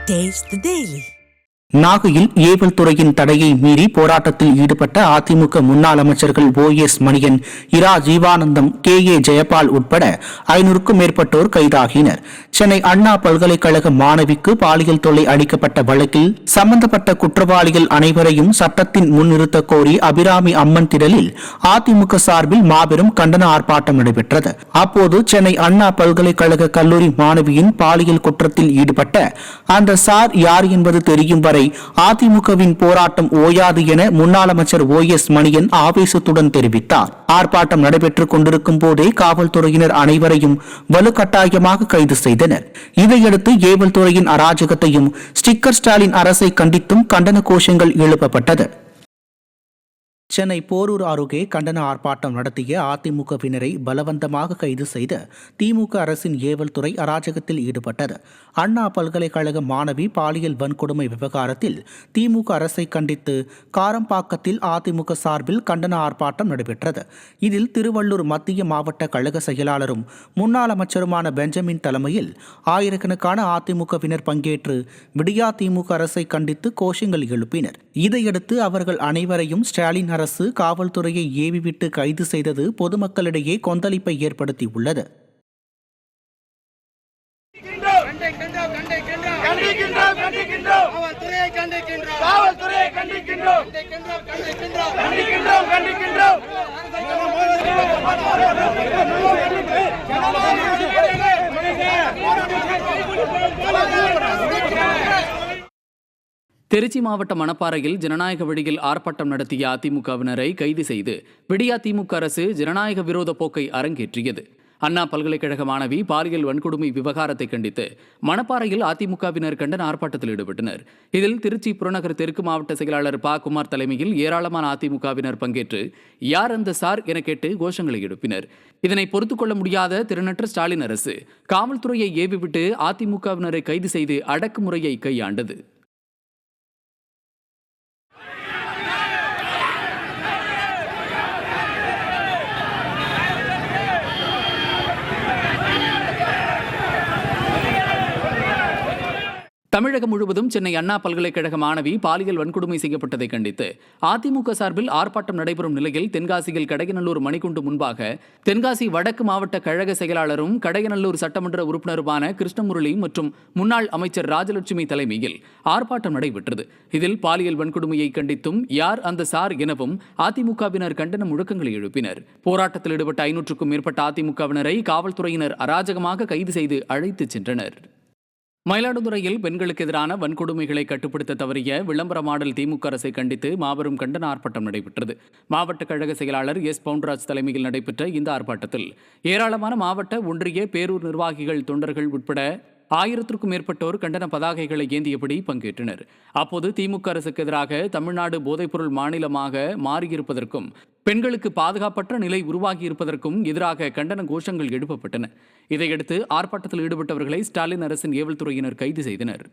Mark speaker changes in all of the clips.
Speaker 1: Taste the Daily.
Speaker 2: நாகையில் ஏவல் துறையின் தடையை மீறி போராட்டத்தில் ஈடுபட்ட அதிமுக முன்னாள் அமைச்சர்கள் OS மணியன், இரா ஜீவானந்தம், KA ஜெயபால் உட்பட 500க்கும் மேற்பட்டோர் கைதாகினர். சென்னை அண்ணா பல்கலைக்கழக மாணவிக்கு பாலியல் தொல்லை அளிக்கப்பட்ட வழக்கில் சம்பந்தப்பட்ட குற்றவாளிகள் அனைவரையும் சட்டத்தின் முன் நிறுத்த கோரி அபிராமி அம்மன் திடலில் அதிமுக சார்பில் மாபெரும் கண்டன ஆர்ப்பாட்டம் நடைபெற்றது. அப்போது சென்னை அண்ணா பல்கலைக்கழக கல்லூரி மாணவியின் பாலியல் குற்றத்தில் ஈடுபட்ட அந்த சார் யார் என்பது தெரியும் வரை அதிமுகவின் போராட்டம் ஓயாது என முன்னாள் அமைச்சர் OS மணியன் ஆவேசத்துடன் தெரிவித்தார். ஆர்ப்பாட்டம் நடைபெற்றுக் கொண்டிருக்கும் போதே காவல்துறையினர் அனைவரையும் வலுக்கட்டாயமாக கைது செய்தனர். இதையடுத்து ஏவல் துறையின் அராஜகத்தையும் ஸ்டிக்கர் ஸ்டாலின் அரசை கண்டித்தும் கண்டன கோஷங்கள் எழுப்பப்பட்டது. சென்னை போரூர் அருகே கண்டன ஆர்ப்பாட்டம் நடத்திய அதிமுகவினரை பலவந்தமாக கைது செய்த திமுக அரசின் ஏவல் துறை அராஜகத்தில் ஈடுபட்டது. அண்ணா பல்கலைக்கழக மாணவி பாலியல் வன்கொடுமை விவகாரத்தில் திமுக அரசை கண்டித்து காரம்பாக்கத்தில் அதிமுக சார்பில் கண்டன ஆர்ப்பாட்டம் நடைபெற்றது. இதில் திருவள்ளூர் மத்திய மாவட்ட கழக செயலாளரும் முன்னாள் அமைச்சருமான பெஞ்சமின் தலைமையில் ஆயிரக்கணக்கான அதிமுகவினர் பங்கேற்று விடியா திமுக அரசை கண்டித்து கோஷங்கள் எழுப்பினர். இதையடுத்து அவர்கள் அனைவரையும் ஸ்டாலின் அரசு காவல்துறையை ஏவிவிட்டு கைது செய்தது பொதுமக்களிடையே கொந்தளிப்பை ஏற்படுத்தியுள்ளது.
Speaker 3: திருச்சி மாவட்டம் மணப்பாறையில் ஜனநாயக வழியில் ஆர்ப்பாட்டம் நடத்திய அதிமுகவினரை கைது செய்து விடியா திமுக அரசு ஜனநாயக விரோத போக்கை அரங்கேற்றியது. அண்ணா பல்கலைக்கழக மாணவி பாலியல் வன்கொடுமை விவகாரத்தை கண்டித்து மணப்பாறையில் அதிமுகவினர் கண்டன ஆர்ப்பாட்டத்தில் ஈடுபட்டனர். இதில் திருச்சி புறநகர் தெற்கு மாவட்ட செயலாளர் குமார் தலைமையில் ஏராளமான அதிமுகவினர் பங்கேற்று யார் அந்த சார் என கேட்டு கோஷங்களை எழுப்பினர். இதனை பொறுத்துக் கொள்ள முடியாத திறனற்ற ஸ்டாலின் அரசு காவல்துறையை ஏவிவிட்டு அதிமுகவினரை கைது செய்து அடக்குமுறையை கையாண்டது. தமிழகம் முழுவதும் சென்னை அண்ணா பல்கலைக்கழக மாணவி பாலியல் வன்கொடுமை செய்யப்பட்டதை கண்டித்து அதிமுக சார்பில் ஆர்ப்பாட்டம் நடைபெறும் நிலையில் தென்காசியில் கடையநல்லூர் மணிக்குண்டு முன்பாக தென்காசி வடக்கு மாவட்ட கழக செயலாளரும் கடையநல்லூர் சட்டமன்ற உறுப்பினருமான கிருஷ்ணமுரளி மற்றும் முன்னாள் அமைச்சர் ராஜலட்சுமி தலைமையில் ஆர்ப்பாட்டம் நடைபெற்றது. இதில் பாலியல் வன்கொடுமையை கண்டித்தும் யார் அந்த சார் எனவும் அதிமுகவினர் கண்டன முழக்கங்களை எழுப்பினர். போராட்டத்தில் ஈடுபட்ட 500க்கும் மேற்பட்ட அதிமுகவினரை காவல்துறையினர் அராஜகமாக கைது செய்து அழைத்துச் சென்றனர். மயிலாடுதுறையில் பெண்களுக்கு எதிரான வன்கொடுமைகளை கட்டுப்படுத்த தவறிய விளம்பர மாடல் திமுக அரசை கண்டித்து மாபெரும் கண்டன ஆர்ப்பாட்டம் நடைபெற்றது. மாவட்ட கழக செயலாளர் பவுண்டராஜ் தலைமையில் நடைபெற்ற இந்த ஆர்ப்பாட்டத்தில் ஏராளமான மாவட்ட, ஒன்றிய, பேரூர் நிர்வாகிகள், தொண்டர்கள் உட்பட 1000க்கும் மேற்பட்டோர் கண்டன பதாகைகளை ஏந்தியபடி பங்கேற்றனர். அப்போது திமுக அரசுக்கு எதிராக தமிழ்நாடு போதைப்பொருள் மாநிலமாக மாறியிருப்பதற்கும் பெண்களுக்கு பாதுகாப்பற்ற நிலை உருவாகியிருப்பதற்கும் எதிராக கண்டன கோஷங்கள் எழுப்பப்பட்டன. இதையடுத்து ஆர்ப்பாட்டத்தில் ஈடுபட்டவர்களை ஸ்டாலின் அரசின் ஏவல் துறையினர் கைது செய்தனர்.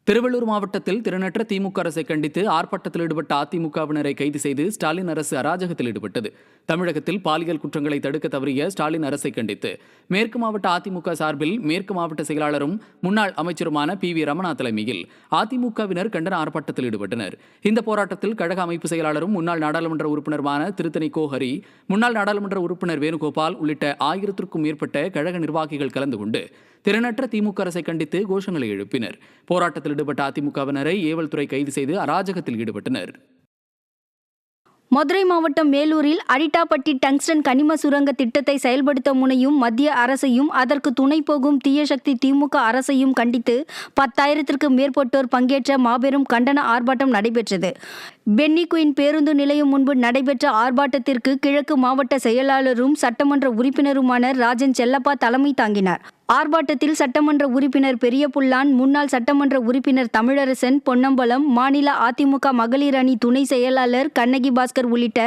Speaker 3: திருவள்ளூர் மாவட்டத்தில் திறனற்ற திமுக அரசை கண்டித்து ஆர்ப்பாட்டத்தில் ஈடுபட்ட அதிமுகவினரை கைது செய்து ஸ்டாலின் அரசு அராஜகத்தில் ஈடுபட்டது. தமிழகத்தில் பாலியல் குற்றங்களை தடுக்க தவறிய ஸ்டாலின் அரசை கண்டித்து மேற்கு மாவட்ட அதிமுக சார்பில் மேற்கு மாவட்ட செயலாளரும் முன்னாள் அமைச்சருமான PV ரமணா தலைமையில் அதிமுகவினர் கண்டன ஆர்ப்பாட்டத்தில் ஈடுபட்டனர். இந்த போராட்டத்தில் கழக அமைப்பு செயலாளரும் முன்னாள் நாடாளுமன்ற உறுப்பினருமான திருத்தணி ஹரி, முன்னாள் நாடாளுமன்ற உறுப்பினர் வேணுகோபால் உள்ளிட்ட 1000க்கும் மேற்பட்ட கழக நிர்வாகிகள் கலந்து கொண்டு திறனற்ற திமுக அரசை கண்டித்து கோஷங்களை எழுப்பினர். போராட்டத்தில் ஈடுபட்ட அதிமுகவினரை ஏவல் துறை கைது செய்து அராஜகத்தில் ஈடுபட்டனர்.
Speaker 4: மதுரை மாவட்டம் மேலூரில் அரிட்டாப்பட்டி டங்ஸ்டன் கனிம சுரங்க திட்டத்தை செயல்படுத்த முனையும் மத்திய அரசையும் அதற்கு துணை போகும் தீயசக்தி திமுக அரசையும் கண்டித்து 10,000க்கும் மேற்பட்டோர் பங்கேற்ற மாபெரும் கண்டன ஆர்ப்பாட்டம் நடைபெற்றது. பென்னி குயின் பேருந்து நிலையம் முன்பு நடைபெற்ற ஆர்ப்பாட்டத்திற்கு கிழக்கு மாவட்ட செயலாளரும் சட்டமன்ற உறுப்பினருமான ராஜன் செல்லப்பா தலைமை தாங்கினார். ஆர்ப்பாட்டத்தில் சட்டமன்ற உறுப்பினர் பெரியபுல்லான், முன்னாள் சட்டமன்ற உறுப்பினர் தமிழரசன், பொன்னம்பலம், மாநில அதிமுக மகளிர் அணி துணை செயலாளர் கண்ணகி பாஸ்கர் உள்ளிட்ட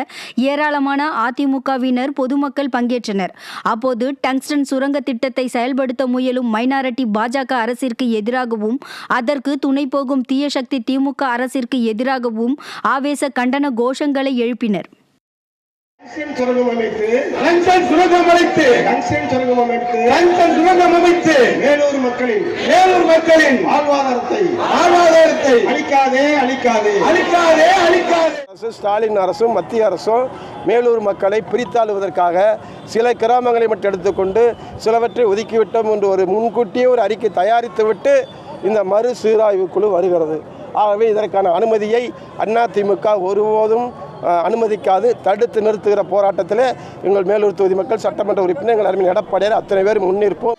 Speaker 4: ஏராளமான அதிமுகவினர், பொதுமக்கள் பங்கேற்றனர். அப்போது டங்ஸ்டன் சுரங்க திட்டத்தை செயல்படுத்த முயலும் மைனாரிட்டி பாஜக அரசிற்கு எதிராகவும் அதற்கு துணை போகும் தீயசக்தி திமுக அரசிற்கு எதிராகவும் ஆவேச கண்டன கோஷங்களை எழுப்பினர்.
Speaker 5: சுரங்கம் அமைத்து மேலூர்
Speaker 1: மக்களின் வாழ்வாதாரத்தை அளிக்காதே.
Speaker 5: ஸ்டாலின் அரசும் மத்திய அரசும் மேலூர் மக்களை பிரித்தாளுவதற்காக சில கிராமங்களை மட்டும் எடுத்துக்கொண்டு சிலவற்றை ஒதுக்கிவிட்டோம் என்று ஒரு முன்கூட்டியே ஒரு அறிக்கை தயாரித்துவிட்டு இந்த மறு சீராய்வு குழு வருகிறது. ஆகவே இதற்கான அனுமதியை அதிமுக ஒருபோதும் அனுமதிக்காது. தடுத்து நிறுத்துகிற போராட்டத்தில் எங்கள் மேலூர் தொகுதி மக்கள் சட்டமன்ற உறுப்பினர் எங்கள் அருமையின் எடப்பாடியார் அத்தனை பேர் முன்னிற்போம்.